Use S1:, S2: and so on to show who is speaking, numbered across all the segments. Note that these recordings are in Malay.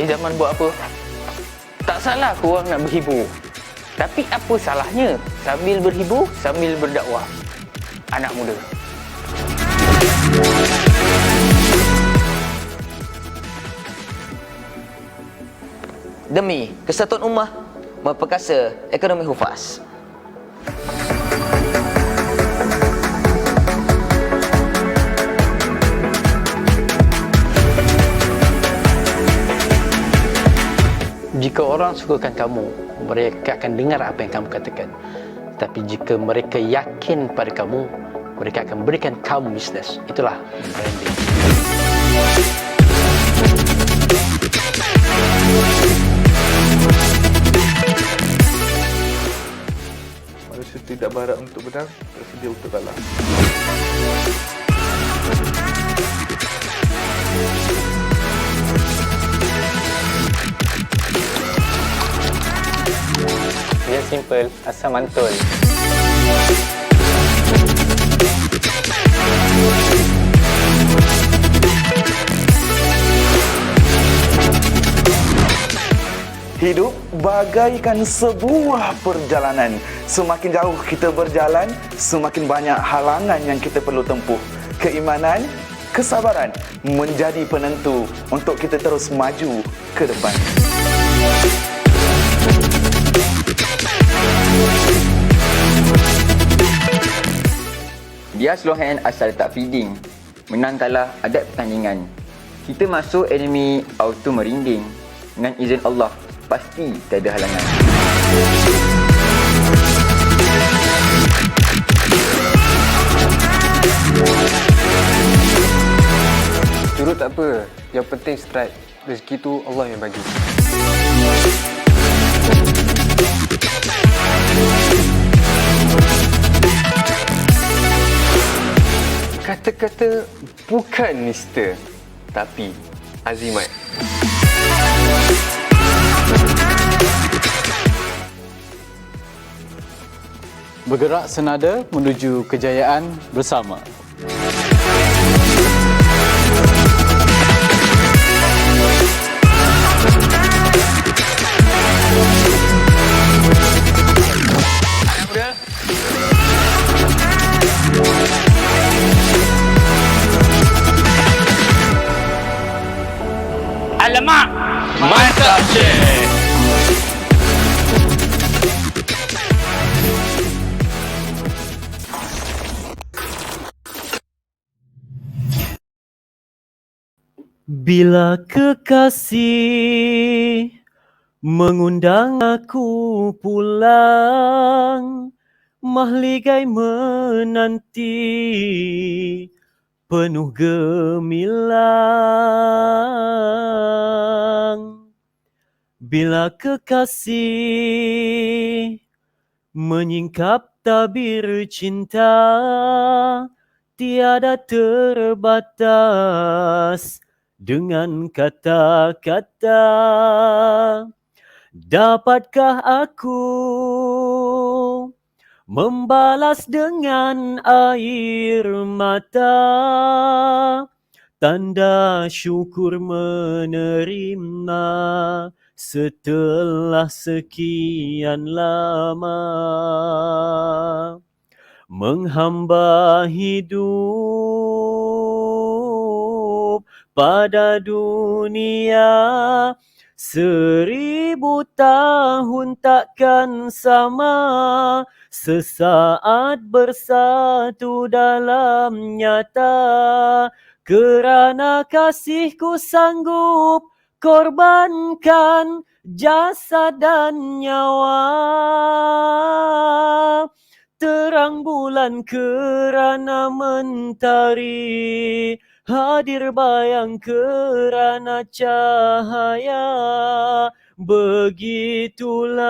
S1: zaman buat apa? Tak salah korang nak berhibur. Tapi apa salahnya sambil berhibur, sambil berdakwah? Anak muda.
S2: Demi kesatuan ummah, memperkasa ekonomi Hufaz.
S3: Jika orang sukakan kamu, mereka akan dengar apa yang kamu katakan. Tapi jika mereka yakin pada kamu, mereka akan berikan kamu bisnes. Itulah branding.
S4: Manusia tidak berharap untuk menang, bersedia untuk kalah.
S1: Dia simple, asal mantul.
S5: Hidup bagaikan sebuah perjalanan. Semakin jauh kita berjalan, semakin banyak halangan yang kita perlu tempuh. Keimanan, kesabaran menjadi penentu untuk kita terus maju ke depan.
S6: Dia slow hand asal tak feeding. Menang kalah adat pertandingan. Kita masuk enemy auto merinding. Dengan izin Allah, pasti tiada halangan.
S7: Curut tak apa, yang penting strike. Rezeki tu Allah yang bagi. Kata-kata bukan nista, tapi azimat.
S8: Bergerak senada menuju kejayaan bersama.
S1: Alamak, mantap Syekh.
S9: Bila kekasih mengundang aku pulang, mahligai menanti penuh gemilang. Bila kekasih menyingkap tabir cinta, tiada terbatas dengan kata-kata. Dapatkah aku membalas dengan air mata, tanda syukur menerima setelah sekian lama menghamba hidup pada dunia. 1000 tahun takkan sama, sesaat bersatu dalam nyata. Kerana kasihku sanggup korbankan jasad dan nyawa. Terang bulan kerana mentari, hadir bayang kerana cahaya. Begitulah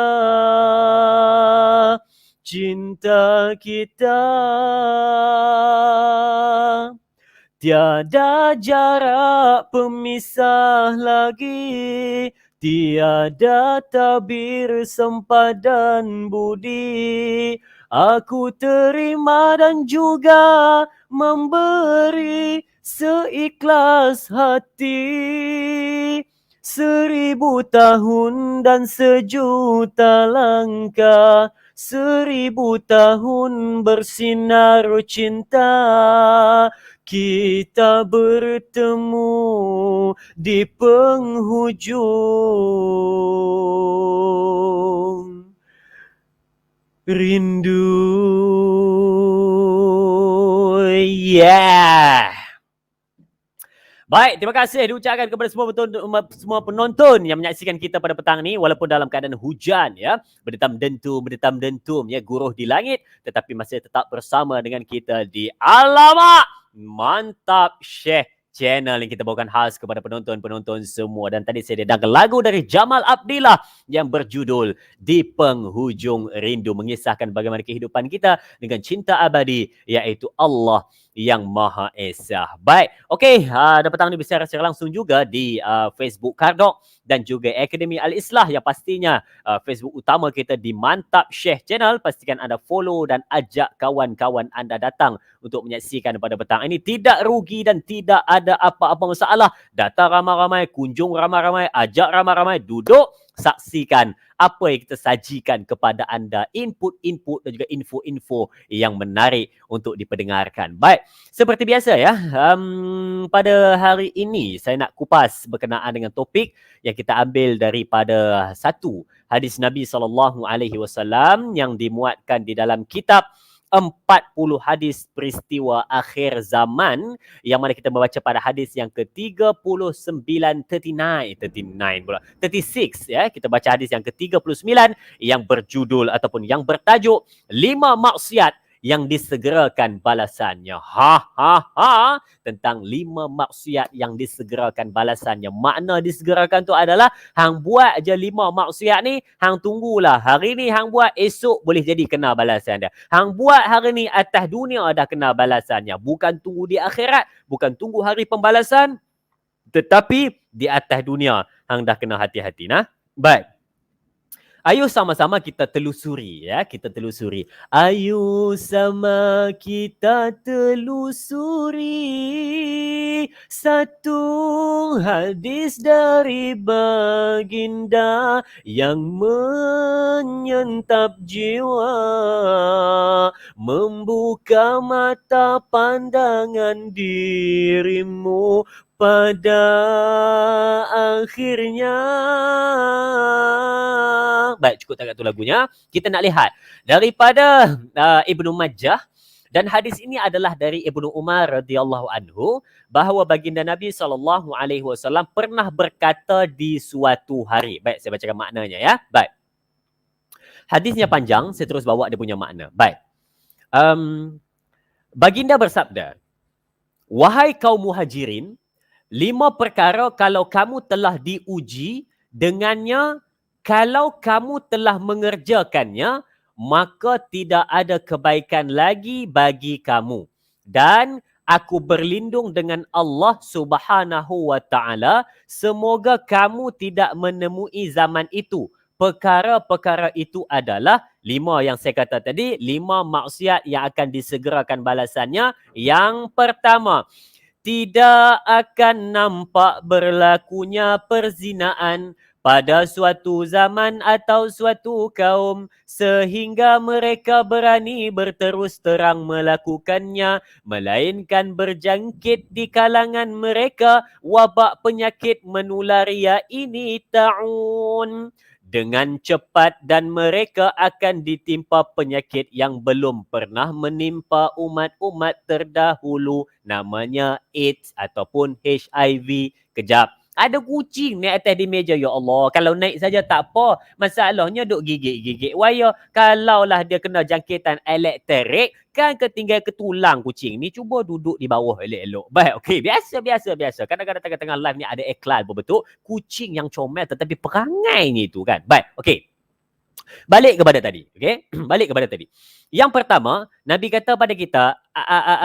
S9: cinta kita. Tiada jarak pemisah lagi, tiada tabir sempadan budi. Aku terima dan juga memberi seikhlas hati. 1000 tahun dan sejuta langkah, 1000 tahun bersinar cinta, kita bertemu di penghujung rindu. Yeah. Baik, terima kasih diucapkan kepada semua penonton yang menyaksikan kita pada petang ni walaupun dalam keadaan hujan ya, berdetam dentum ya, guruh di langit, tetapi masih tetap bersama dengan kita di Alamak Mantap Syekh channel yang kita bawakan khas kepada penonton-penonton semua. Dan tadi saya dedangkan lagu dari Jamal Abdillah yang berjudul Di Penghujung Rindu, mengisahkan bagaimana kehidupan kita dengan cinta abadi iaitu Allah yang Maha Esa. Baik, okey, dan petang ni bersiaran secara langsung juga di Facebook Kardok dan juga Akademi Al-Islah yang pastinya Facebook utama kita di Mantap Syekh channel. Pastikan anda follow dan ajak kawan-kawan anda datang untuk menyaksikan pada petang ini. Tidak rugi dan tidak ada apa-apa masalah. Datang ramai-ramai, kunjung ramai-ramai, ajak ramai-ramai, duduk, saksikan apa yang kita sajikan kepada anda, input-input dan juga info-info yang menarik untuk diperdengarkan. Baik, seperti biasa ya, pada hari ini saya nak kupas berkenaan dengan topik yang kita ambil daripada satu hadis Nabi SAW yang dimuatkan di dalam kitab 40 hadis peristiwa akhir zaman, yang mana kita membaca pada hadis yang ke-39, 36 ya. Kita baca hadis yang ke-39 yang berjudul ataupun yang bertajuk 5 maksiat yang disegerakan balasannya. Tentang 5 maksiat yang disegerakan balasannya. Makna disegerakan tu adalah hang buat je 5 maksiat ni, hang tunggulah hari ni hang buat, esok boleh jadi kena balasan dia. Hang buat hari ni atas dunia dah kena balasannya. Bukan tunggu di akhirat, bukan tunggu hari pembalasan, tetapi di atas dunia hang dah kena hati-hati nah. Baik. Ayo sama-sama kita telusuri ya, kita telusuri. Ayo sama kita telusuri satu hadis dari baginda yang menyentap jiwa, membuka mata pandangan dirimu pada akhirnya. Baik, cukup takat tu lagunya. Kita nak lihat daripada Ibnu Majah, dan hadis ini adalah dari Ibnu Umar radhiyallahu anhu, bahawa baginda Nabi SAW pernah berkata di suatu hari. Baik, saya bacakan maknanya ya. Baik. Hadisnya panjang, saya terus bawa dia punya makna. Baik. Baginda bersabda, "Wahai kaum muhajirin, 5 perkara kalau kamu telah diuji dengannya, kalau kamu telah mengerjakannya, maka tidak ada kebaikan lagi bagi kamu. Dan aku berlindung dengan Allah Subhanahu wa Ta'ala, semoga kamu tidak menemui zaman itu. Perkara-perkara itu adalah 5 yang saya kata tadi, 5 maksiat yang akan disegerakan balasannya. Yang pertama, tidak akan nampak berlakunya perzinaan pada suatu zaman atau suatu kaum sehingga mereka berani berterus terang melakukannya, melainkan berjangkit di kalangan mereka wabak penyakit menularia ini ta'un dengan cepat, dan mereka akan ditimpa penyakit yang belum pernah menimpa umat-umat terdahulu, namanya AIDS ataupun HIV. Kejap, ada kucing naik atas di meja, ya Allah. Kalau naik saja tak apa, masalahnya duk gigit-gigit wayar. Kalaulah dia kena jangkitan elektrik, kan ketinggal ke tulang kucing ni. Cuba duduk di bawah elok-elok. Baik, okey, biasa. Kadang-kadang tengah-tengah live ni ada iklan berbentuk kucing yang comel tetapi perangainya itu kan. Baik, okey. Balik kepada tadi, okey? Balik kepada tadi. Yang pertama, Nabi kata pada kita,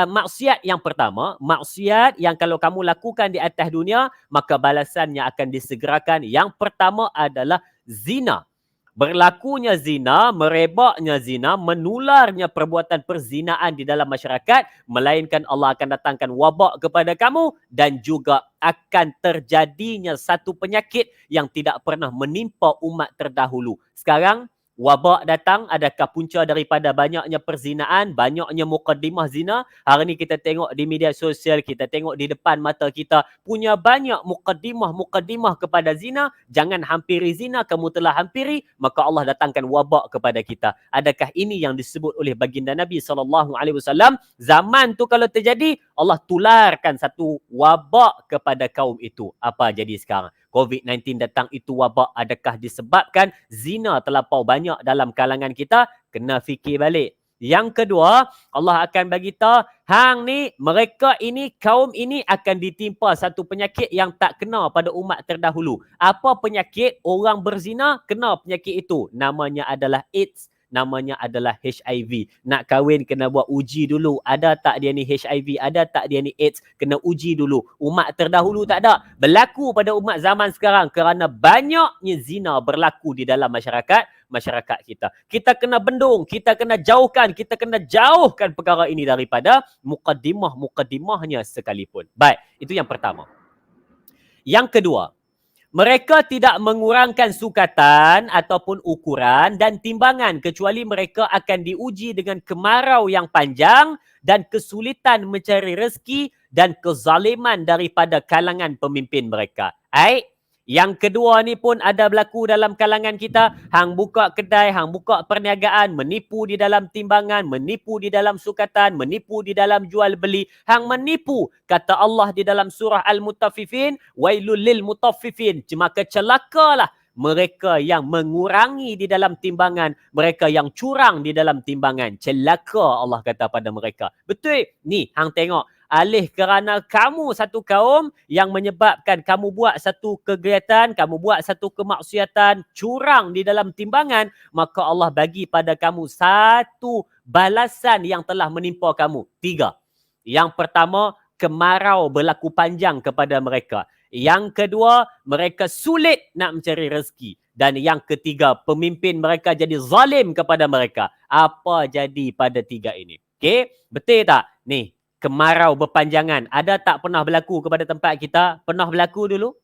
S9: maksiat yang pertama, maksiat yang kalau kamu lakukan di atas dunia, maka balasannya akan disegerakan. Yang pertama adalah zina. berlakunya zina, merebaknya zina, menularnya perbuatan perzinaan di dalam masyarakat, melainkan Allah akan datangkan wabak kepada kamu dan juga akan terjadinya satu penyakit yang tidak pernah menimpa umat terdahulu. Sekarang wabak datang, adakah punca daripada banyaknya perzinaan, banyaknya mukadimah zina? Hari ni kita tengok di media sosial, kita tengok di depan mata kita, punya banyak mukadimah kepada zina. Jangan hampiri zina, kamu telah hampiri, maka Allah datangkan wabak kepada kita. Adakah ini yang disebut oleh baginda Nabi SAW? Zaman tu kalau terjadi, Allah tularkan satu wabak kepada kaum itu. Apa jadi sekarang? COVID-19 datang, itu wabak adakah disebabkan zina terlampau banyak dalam kalangan kita? Kena fikir balik. Yang kedua, Allah akan bagi tahu, hang ni, mereka ini, kaum ini akan ditimpa satu penyakit yang tak kena pada umat terdahulu. Apa penyakit? Orang berzina kena penyakit itu. Namanya adalah AIDS. Namanya adalah HIV. Nak kahwin kena buat uji dulu. Ada tak dia ni HIV? Ada tak dia ni AIDS? Kena uji dulu. Umat terdahulu tak ada. Berlaku pada umat zaman sekarang kerana banyaknya zina berlaku di dalam masyarakat kita. Kita kena bendung, kita kena jauhkan perkara ini daripada mukadimahnya sekalipun. Baik, itu yang pertama. Yang kedua, mereka tidak mengurangkan sukatan ataupun ukuran dan timbangan kecuali mereka akan diuji dengan kemarau yang panjang dan kesulitan mencari rezeki dan kezaliman daripada kalangan pemimpin mereka. Yang kedua ni pun ada berlaku dalam kalangan kita. Hang buka kedai, hang buka perniagaan, menipu di dalam timbangan, menipu di dalam sukatan, menipu di dalam jual beli. Hang menipu. Kata Allah di dalam surah Al-Mutaffifin, wailul lil mutaffifin. Maka celakalah mereka yang mengurangi di dalam timbangan, mereka yang curang di dalam timbangan. Celaka Allah kata pada mereka. Betul? Ni, hang tengok. Alih kerana kamu satu kaum yang menyebabkan kamu buat satu kegiatan, kamu buat satu kemaksiatan, curang di dalam timbangan, maka Allah bagi pada kamu satu balasan yang telah menimpa kamu. 3. Yang pertama, kemarau berlaku panjang kepada mereka. Yang kedua, mereka sulit nak mencari rezeki. Dan yang ketiga, pemimpin mereka jadi zalim kepada mereka. Apa jadi pada 3 ini? Okey, betul tak? Ni, kemarau berpanjangan. Ada tak pernah berlaku kepada tempat kita? Pernah berlaku dulu?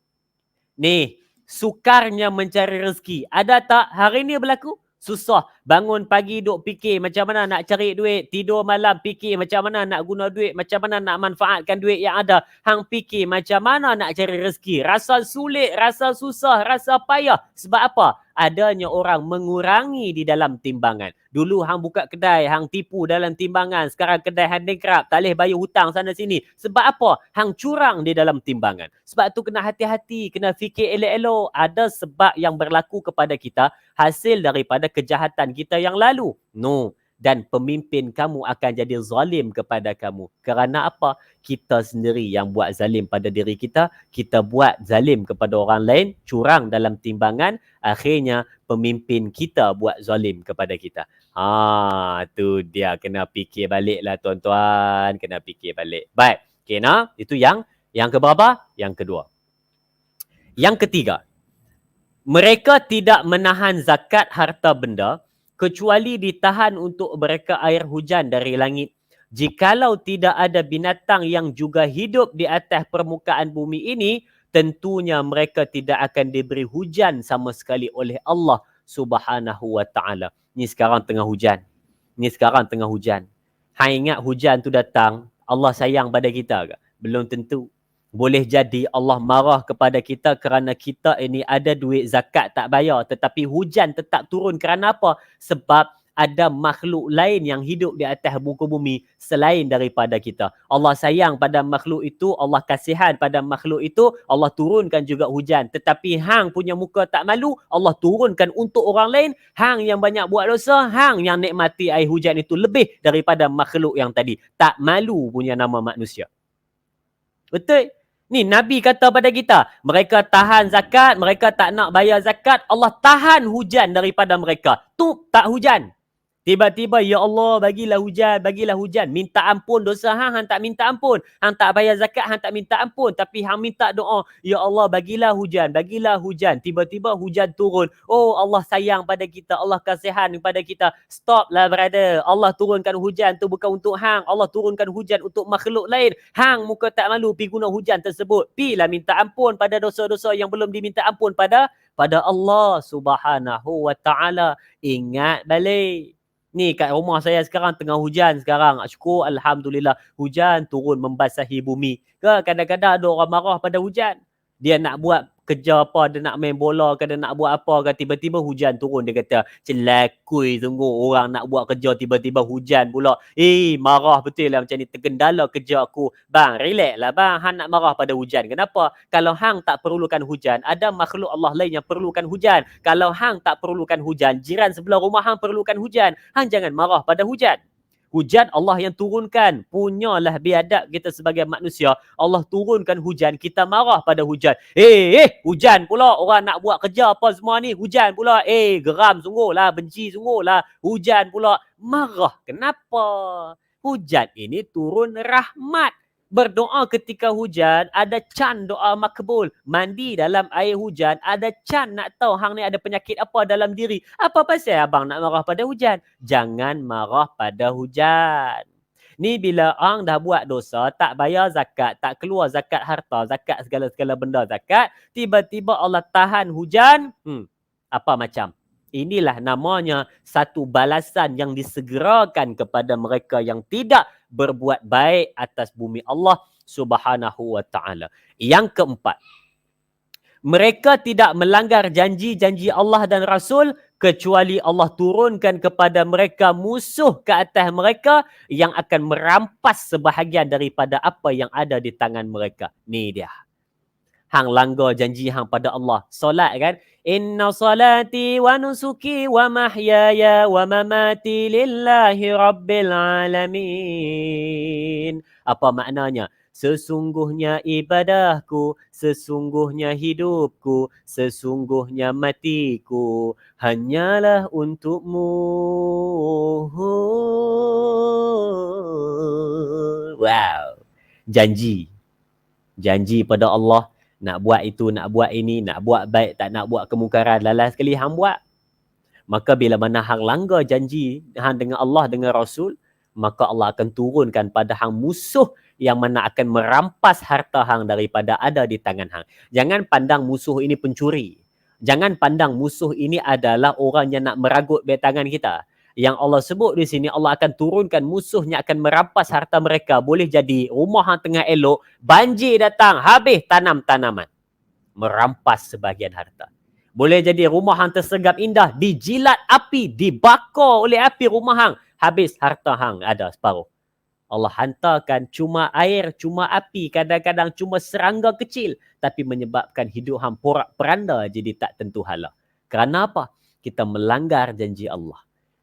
S9: Ni, sukarnya mencari rezeki. Ada tak hari ni berlaku? Susah. Bangun pagi duk fikir macam mana nak cari duit. Tidur malam fikir macam mana nak guna duit. Macam mana nak manfaatkan duit yang ada. Hang fikir macam mana nak cari rezeki. Rasa sulit, rasa susah, rasa payah. Sebab apa? Adanya orang mengurangi di dalam timbangan. Dulu hang buka kedai, hang tipu dalam timbangan. Sekarang kedai hang bankrupt, tak boleh bayar hutang sana sini. Sebab apa? Hang curang di dalam timbangan. Sebab tu kena hati-hati, kena fikir elok-elok. Ada sebab yang berlaku kepada kita hasil daripada kejahatan kita yang lalu. No. Dan pemimpin kamu akan jadi zalim kepada kamu. Kerana apa? Kita sendiri yang buat zalim pada diri kita. Kita buat zalim kepada orang lain. Curang dalam timbangan. Akhirnya pemimpin kita buat zalim kepada kita. Tu dia. Kena fikir balik lah tuan-tuan. Kena fikir balik. Baik. Okay, nah? Itu yang keberapa? Yang kedua. Yang ketiga. Mereka tidak menahan zakat harta benda kecuali ditahan untuk mereka air hujan dari langit. Jikalau tidak ada binatang yang juga hidup di atas permukaan bumi ini, tentunya mereka tidak akan diberi hujan sama sekali oleh Allah Subhanahu wa ta'ala. Ni sekarang tengah hujan. Hang ingat hujan tu datang, Allah sayang pada kita ke? Belum tentu. Boleh jadi Allah marah kepada kita kerana kita ini ada duit zakat tak bayar. Tetapi hujan tetap turun kerana apa? Sebab ada makhluk lain yang hidup di atas muka bumi selain daripada kita. Allah sayang pada makhluk itu, Allah kasihan pada makhluk itu, Allah turunkan juga hujan. Tetapi hang punya muka tak malu, Allah turunkan untuk orang lain. Hang yang banyak buat dosa, hang yang nikmati air hujan itu lebih daripada makhluk yang tadi. Tak malu punya nama manusia. Betul? Ni Nabi kata pada kita, mereka tahan zakat, mereka tak nak bayar zakat, Allah tahan hujan daripada mereka. Tu tak hujan. Tiba-tiba, ya Allah, bagilah hujan, bagilah hujan. Minta ampun dosa hang tak minta ampun. Hang tak bayar zakat, hang tak minta ampun. Tapi hang minta doa, ya Allah, bagilah hujan, bagilah hujan. Tiba-tiba hujan turun. Oh, Allah sayang pada kita, Allah kasihan kepada kita. Stop lah, brother. Allah turunkan hujan tu bukan untuk hang. Allah turunkan hujan untuk makhluk lain. Hang muka tak malu pi guna hujan tersebut. Pilah minta ampun pada dosa-dosa yang belum diminta ampun pada Allah Subhanahu wa taala. Ingat balik. Ni kat rumah saya sekarang tengah hujan sekarang. Syukur alhamdulillah hujan turun membasahi bumi. Kadang-kadang ada orang marah pada hujan. Dia nak buat kerja apa, dia nak main bola ke, dia nak buat apa ke, tiba-tiba hujan turun. Dia kata, celakui sungguh orang nak buat kerja tiba-tiba hujan pula. Marah betul lah macam ni, tergendala kerja aku. Bang, relax lah bang, hang nak marah pada hujan. Kenapa? Kalau hang tak perlukan hujan, ada makhluk Allah lain yang perlukan hujan. Kalau hang tak perlukan hujan, jiran sebelah rumah hang perlukan hujan. Hang jangan marah pada hujan. Hujan Allah yang turunkan. Punyalah biadab kita sebagai manusia. Allah turunkan hujan, kita marah pada hujan. Hujan pula. Orang nak buat kerja apa semua ni. Hujan pula. Geram sungguh lah. Benci sungguh lah. Hujan pula. Marah. Kenapa? Hujan ini turun rahmat. Berdoa ketika hujan, ada can doa makbul. Mandi dalam air hujan, ada can nak tahu hang ni ada penyakit apa dalam diri. Apa pasal abang nak marah pada hujan? Jangan marah pada hujan. Ni bila orang dah buat dosa, tak bayar zakat, tak keluar zakat harta, zakat segala-segala benda zakat, tiba-tiba Allah tahan hujan, apa macam? Inilah namanya satu balasan yang disegerakan kepada mereka yang tidak berbuat baik atas bumi Allah Subhanahu wa taala. Yang keempat, mereka tidak melanggar janji-janji Allah dan Rasul kecuali Allah turunkan kepada mereka musuh ke atas mereka yang akan merampas sebahagian daripada apa yang ada di tangan mereka. Ni dia. Hang langgar janji hang pada Allah. Solat kan? Inna salati wa nusuki wa mahyaya wa mamati lillahi rabbil alamin. Apa maknanya? Sesungguhnya ibadahku, sesungguhnya hidupku, sesungguhnya matiku hanyalah untukmu. Wow. Janji pada Allah. Nak buat itu, nak buat ini, nak buat baik, tak nak buat kemungkaran. Lalas sekali hang buat. Maka bila mana hang langgar janji hang dengan Allah, dengan Rasul, maka Allah akan turunkan pada hang musuh yang mana akan merampas harta hang daripada ada di tangan hang. Jangan pandang musuh ini pencuri. Jangan pandang musuh ini adalah orang yang nak meragut beg tangan kita. Yang Allah sebut di sini, Allah akan turunkan musuhnya akan merampas harta mereka. Boleh jadi rumah hang tengah elok, banjir datang, habis tanam tanaman. Merampas sebahagian harta. Boleh jadi rumah hang tersegap indah, dijilat api, dibakar oleh api rumah hang, habis harta hang ada separuh. Allah hantarkan cuma air, cuma api, kadang-kadang cuma serangga kecil, tapi menyebabkan hidup hang porak-peranda jadi tak tentu hala. Kerana apa? Kita melanggar janji Allah.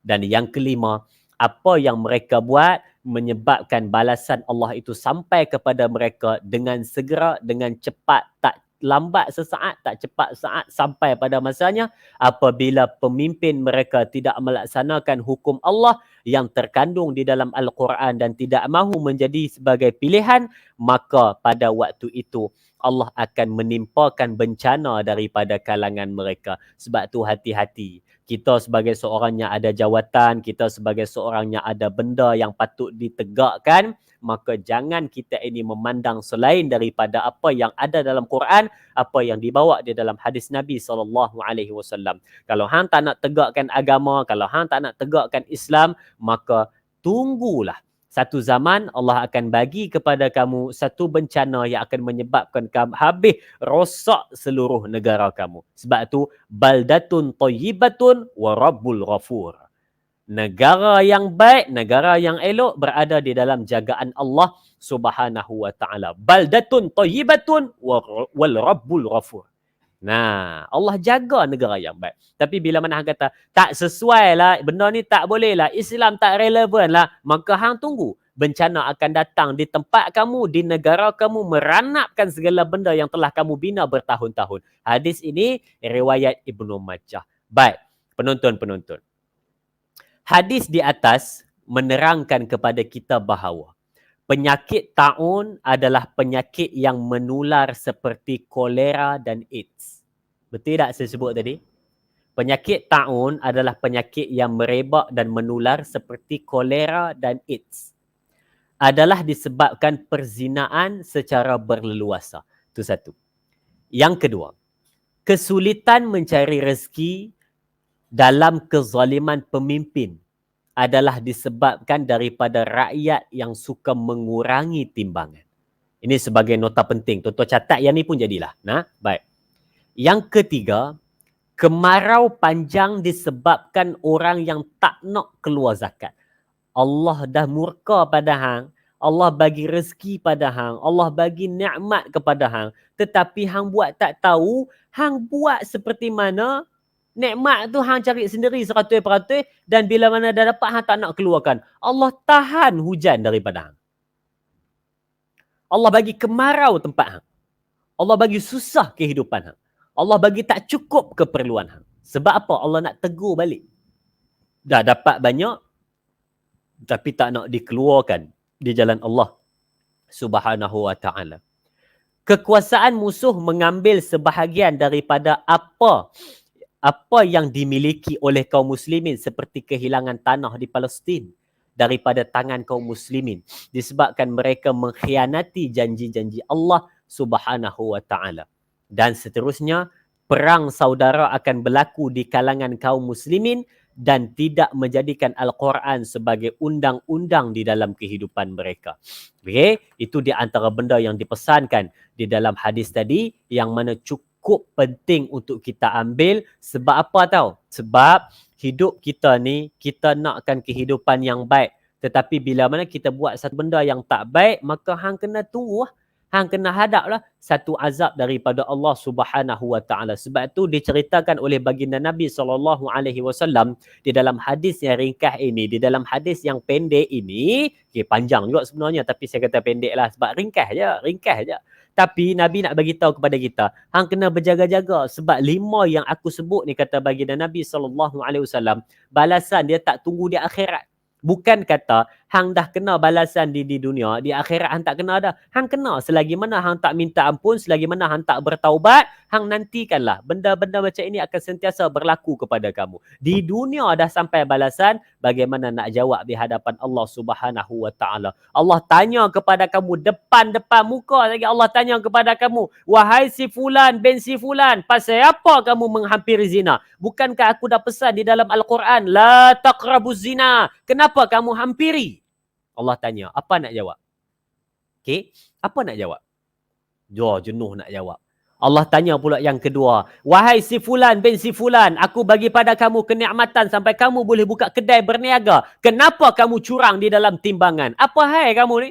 S9: Dan yang kelima, apa yang mereka buat menyebabkan balasan Allah itu sampai kepada mereka dengan segera, dengan cepat, tak lambat sesaat, tak cepat saat, sampai pada masanya. Apabila pemimpin mereka tidak melaksanakan hukum Allah yang terkandung di dalam Al-Quran dan tidak mahu menjadi sebagai pilihan, maka pada waktu itu Allah akan menimpakan bencana daripada kalangan mereka. Sebab tu hati-hati. Kita sebagai seorang yang ada jawatan, kita sebagai seorang yang ada benda yang patut ditegakkan, maka jangan kita ini memandang selain daripada apa yang ada dalam Quran, apa yang dibawa di dalam hadis Nabi SAW. Kalau hang tak nak tegakkan agama, kalau hang tak nak tegakkan Islam, maka tunggulah. Satu zaman Allah akan bagi kepada kamu satu bencana yang akan menyebabkan kamu habis rosak seluruh negara kamu. Sebab tu baldatun thayyibatun wa rabbul ghafur. Negara yang baik, negara yang elok berada di dalam jagaan Allah Subhanahu wa taala. Baldatun thayyibatun wal rabbul ghafur. Nah, Allah jaga negara yang baik. Tapi bila mana hang kata, tak sesuai lah, benda ni tak boleh lah, Islam tak relevan lah, maka hang tunggu. Bencana akan datang di tempat kamu, di negara kamu, meranapkan segala benda yang telah kamu bina bertahun-tahun. Hadis ini riwayat Ibnu Majah. Baik, penonton-penonton. Hadis di atas menerangkan kepada kita bahawa penyakit taun adalah penyakit yang menular seperti kolera dan AIDS. Betul tak saya sebut tadi? Penyakit taun adalah penyakit yang merebak dan menular seperti kolera dan AIDS. Adalah disebabkan perzinaan secara berleluasa. Itu satu. Yang kedua, kesulitan mencari rezeki dalam kezaliman pemimpin adalah disebabkan daripada rakyat yang suka mengurangi timbangan. Ini sebagai nota penting. Tuan-tuan catat yang ni pun jadilah. Nah, baik. Yang ketiga, kemarau panjang disebabkan orang yang tak nak keluar zakat. Allah dah murka pada hang. Allah bagi rezeki pada hang. Allah bagi nikmat kepada hang. Tetapi hang buat tak tahu, hang buat seperti mana nikmat tu hang cari sendiri 100% dan bila mana dah dapat hang tak nak keluarkan. Allah tahan hujan daripada hang. Allah bagi kemarau tempat hang. Allah bagi susah kehidupan hang. Allah bagi tak cukup keperluan hang. Sebab apa? Allah nak tegur balik. Dah dapat banyak tapi tak nak dikeluarkan di jalan Allah Subhanahu wa taala. Kekuasaan musuh mengambil sebahagian daripada apa yang dimiliki oleh kaum muslimin seperti kehilangan tanah di Palestin daripada tangan kaum muslimin disebabkan mereka mengkhianati janji-janji Allah Subhanahu wa taala. Dan seterusnya, perang saudara akan berlaku di kalangan kaum muslimin dan tidak menjadikan Al-Quran sebagai undang-undang di dalam kehidupan mereka. Okey, itu di antara benda yang dipesankan di dalam hadis tadi yang mana cukup penting untuk kita ambil. Sebab apa tahu? Sebab hidup kita ni, kita nakkan kehidupan yang baik. Tetapi bila mana kita buat satu benda yang tak baik, maka hang kena tunggu lah. Hang kena hadaplah satu azab daripada Allah Subhanahu wa taala. Sebab tu diceritakan oleh baginda Nabi SAW di dalam hadis yang ringkas ini, di dalam hadis yang pendek ini, panjang juga sebenarnya tapi saya kata pendek lah sebab ringkas je. Tapi Nabi nak bagi tahu kepada kita, hang kena berjaga-jaga sebab 5 yang aku sebut ni kata baginda Nabi SAW, balasan dia tak tunggu di akhirat. Bukan kata hang dah kena balasan di dunia, di akhirat hang tak kena dah. Hang kena selagi mana hang tak minta ampun, selagi mana hang tak bertaubat, hang nantikanlah. Benda-benda macam ini akan sentiasa berlaku kepada kamu. Di dunia dah sampai balasan, bagaimana nak jawab di hadapan Allah Subhanahu wa taala. Allah tanya kepada kamu depan muka lagi, Allah tanya kepada kamu, wahai si fulan bin si fulan, pasal apa kamu menghampiri zina? Bukankah aku dah pesan di dalam Al-Quran, la taqrabuz zina? Kenapa kamu hampiri? Allah tanya, apa nak jawab? Okey, apa nak jawab? Jenuh nak jawab. Allah tanya pula yang kedua, wahai si fulan bin si fulan, aku bagi pada kamu kenikmatan sampai kamu boleh buka kedai berniaga. Kenapa kamu curang di dalam timbangan? Apa hai kamu ni?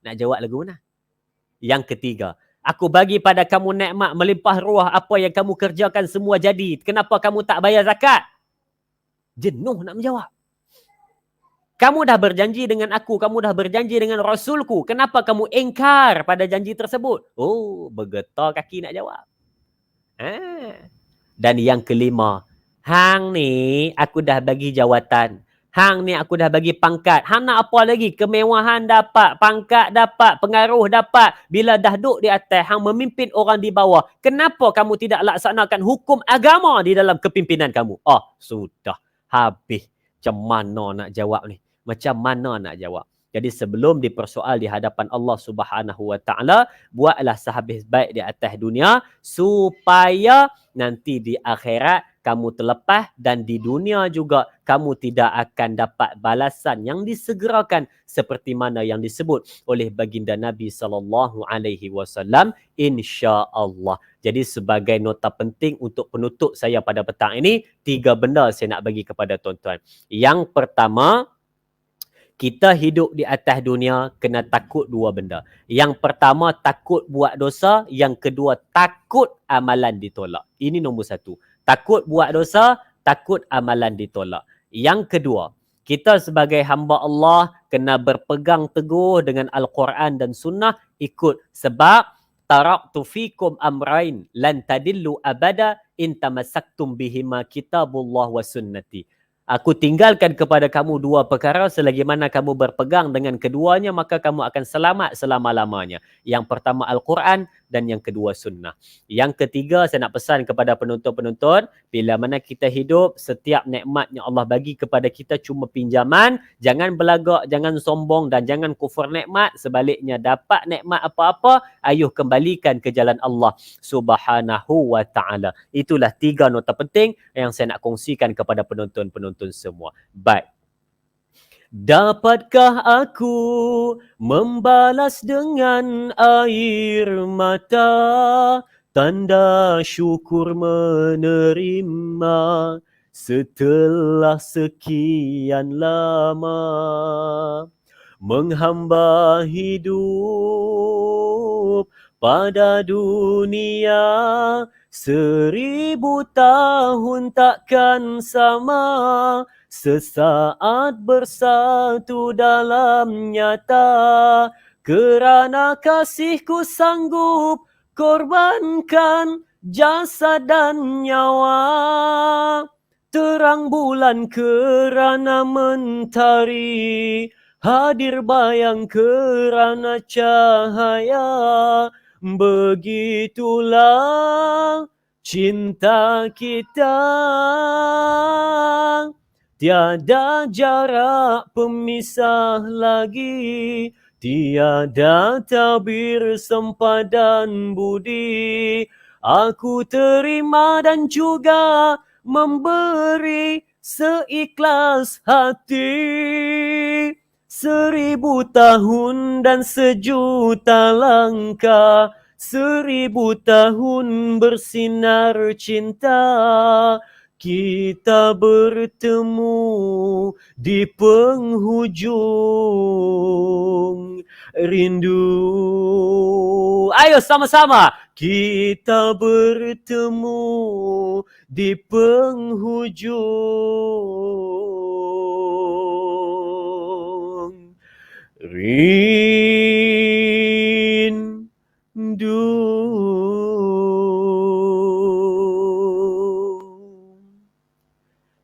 S9: Nak jawab lagu mana? Yang ketiga, aku bagi pada kamu nikmat melimpah ruah, apa yang kamu kerjakan semua jadi. Kenapa kamu tak bayar zakat? Jenuh nak menjawab. Kamu dah berjanji dengan aku, kamu dah berjanji dengan Rasulku. Kenapa kamu ingkar pada janji tersebut? Bergetar kaki nak jawab. Dan yang kelima, hang ni aku dah bagi jawatan. Hang ni aku dah bagi pangkat. Hang nak apa lagi? Kemewahan dapat, pangkat dapat, pengaruh dapat. Bila dah duduk di atas, hang memimpin orang di bawah. Kenapa kamu tidak laksanakan hukum agama di dalam kepimpinan kamu? Sudah. Habis. Macam mana nak jawab ni? Macam mana nak jawab? Jadi sebelum dipersoal di hadapan Allah Subhanahu wa taala, buatlah sehabis baik di atas dunia supaya nanti di akhirat kamu terlepas dan di dunia juga kamu tidak akan dapat balasan yang disegerakan seperti mana yang disebut oleh baginda Nabi SAW, insya-Allah. Jadi sebagai nota penting untuk penutup saya pada petang ini, 3 benda saya nak bagi kepada tuan-tuan. Yang pertama, kita hidup di atas dunia kena takut 2 benda. Yang pertama, takut buat dosa. Yang kedua, takut amalan ditolak. Ini nombor 1. Takut buat dosa, takut amalan ditolak. Yang kedua, kita sebagai hamba Allah kena berpegang teguh dengan Al-Quran dan Sunnah, ikut. Sebab taraktu fikum amrain lan tadillu abada in tamassaktum bihima kitabullah wa sunnati. Aku tinggalkan kepada kamu dua perkara, selagi mana kamu berpegang dengan keduanya, maka kamu akan selamat selama-lamanya. Yang pertama Al-Quran dan yang kedua sunnah. Yang ketiga, saya nak pesan kepada penonton-penonton, bila mana kita hidup, setiap nikmat yang Allah bagi kepada kita cuma pinjaman, jangan belagak, jangan sombong dan jangan kufur nikmat. Sebaliknya, dapat nikmat apa-apa, ayuh kembalikan ke jalan Allah Subhanahu wa ta'ala. Itulah 3 nota penting yang saya nak kongsikan kepada penonton-penonton semua. Baik. Dapatkah aku membalas dengan air mata, tanda syukur menerima setelah sekian lama menghamba hidup pada dunia. 1000 tahun takkan sama, sesaat bersatu dalam nyata. Kerana kasihku sanggup korbankan jasad dan nyawa. Terang bulan kerana mentari, hadir bayang kerana cahaya. Begitulah cinta kita, tiada jarak pemisah lagi, tiada tabir sempadan budi. Aku terima dan juga memberi seikhlas hati. 1000 tahun dan sejuta langkah, 1000 tahun bersinar cinta. Kita bertemu di penghujung rindu. Ayo sama-sama. Kita bertemu di penghujung rindu.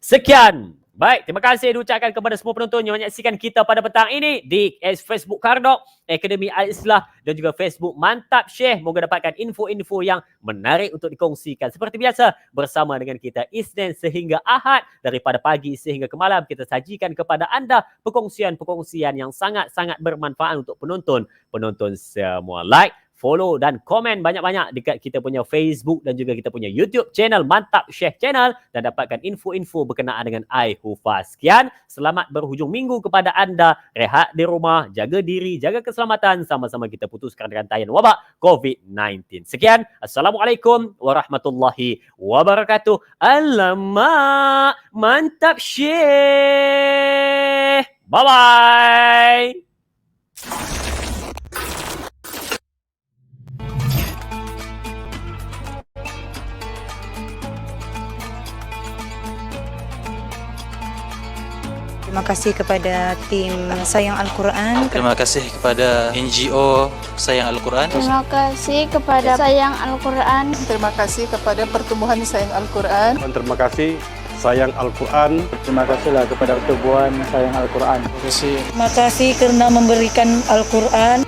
S9: Sekian. Baik, terima kasih diucapkan kepada semua penonton yang menyaksikan kita pada petang ini di Facebook Kardok, Akademi Al-Islah dan juga Facebook Mantap Syekh. Moga dapatkan info-info yang menarik untuk dikongsikan. Seperti biasa, bersama dengan kita Isnin sehingga Ahad, daripada pagi sehingga ke malam, kita sajikan kepada anda perkongsian-perkongsian yang sangat-sangat bermanfaat untuk penonton semua. Like, follow dan komen banyak-banyak dekat kita punya Facebook dan juga kita punya YouTube channel Mantap Syekh Channel dan dapatkan info-info berkenaan dengan iHufaz. Sekian, selamat berhujung minggu kepada anda. Rehat di rumah, jaga diri, jaga keselamatan. Sama-sama kita putuskan rantaian wabak COVID-19. Sekian, Assalamualaikum warahmatullahi wabarakatuh. Alamak, Mantap Syekh. Bye-bye.
S10: Terima kasih kepada tim Sayang Al-Quran.
S11: Terima kasih kepada NGO Sayang Al-Quran.
S12: Terima kasih kepada Sayang Al-Quran.
S13: Terima kasih kepada Pertumbuhan Sayang Al-Quran.
S14: Terima kasih Sayang Al-Quran.
S15: Terima kasihlah kepada Pertubuhan Sayang Al-Quran.
S14: Terima kasih.
S10: Terima kasih kerana memberikan Al-Quran.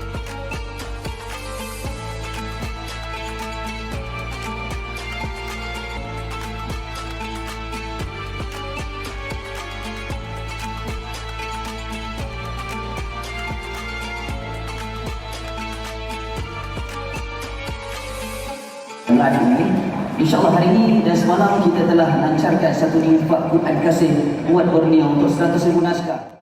S16: InsyaAllah hari ini dan semalam kita telah lancarkan satu infak Quran kasih buat Borneo untuk 100,000 naskah.